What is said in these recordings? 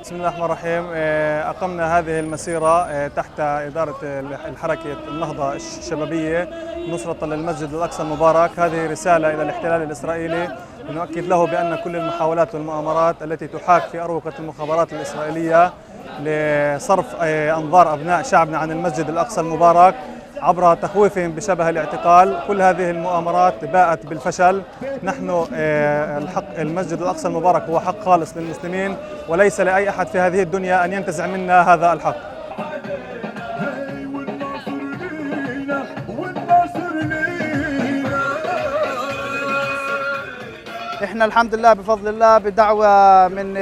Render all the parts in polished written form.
بسم الله الرحمن الرحيم. أقمنا هذه المسيرة تحت إدارة الحركة النهضة الشبابية نصرة للمسجد الأقصى المبارك. هذه رسالة إلى الاحتلال الإسرائيلي نؤكد له بأن كل المحاولات والمؤامرات التي تحاك في أروقة المخابرات الإسرائيلية لصرف أنظار أبناء شعبنا عن المسجد الأقصى المبارك عبر تخويفهم بشبه الاعتقال، كل هذه المؤامرات باءت بالفشل. نحن المسجد الأقصى المبارك هو حق خالص للمسلمين، وليس لأي أحد في هذه الدنيا أن ينتزع منا هذا الحق. احنا الحمد لله بفضل الله بدعوة من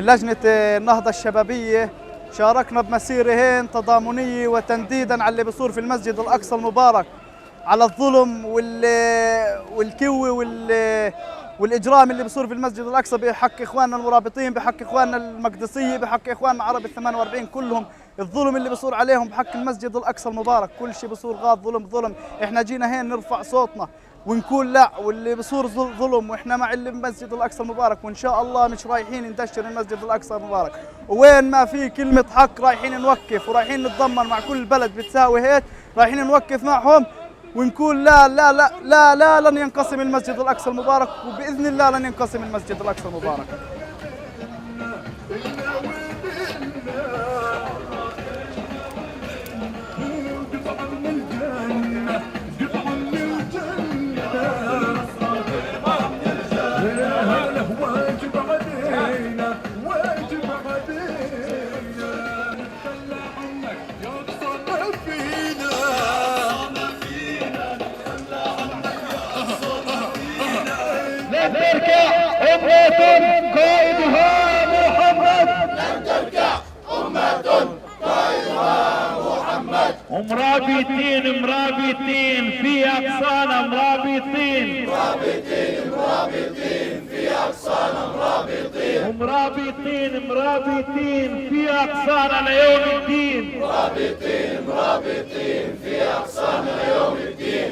لجنة النهضة الشبابية شاركنا بمسيرهين تضامنية وتنديدا على اللي بيصير في المسجد الأقصى المبارك، على الظلم والكوي والإجرام اللي بيصير في المسجد الأقصى بحق إخواننا المرابطين، بحق إخواننا المقدسية، بحق إخواننا عرب ال 48 كلهم. الظلم اللي بيصير عليهم بحق المسجد الأقصى المبارك، كل شيء بيصير غاد ظلم. احنا جينا هين نرفع صوتنا ونقول لا، واللي بصير ظلم واحنا مع المسجد الاقصى المبارك، وان شاء الله مش رايحين ندشر المسجد الاقصى المبارك، وين ما في كلمه حق رايحين نوقف ورايحين نتضمن مع كل بلد بتساوي هيك، رايحين نوقف معهم ونقول لا لا لا لا لا لن ينقسم المسجد الاقصى المبارك، وباذن الله لن ينقسم المسجد الاقصى المبارك. لن تركع أمة قائدها محمد. لن تركع أمة قائدها محمد. مرابطين في أقصانا، مرابطين في أقصانا، مرابطين في أقصانا ليوم الدين. مرابطين في أقصانا ليوم الدين.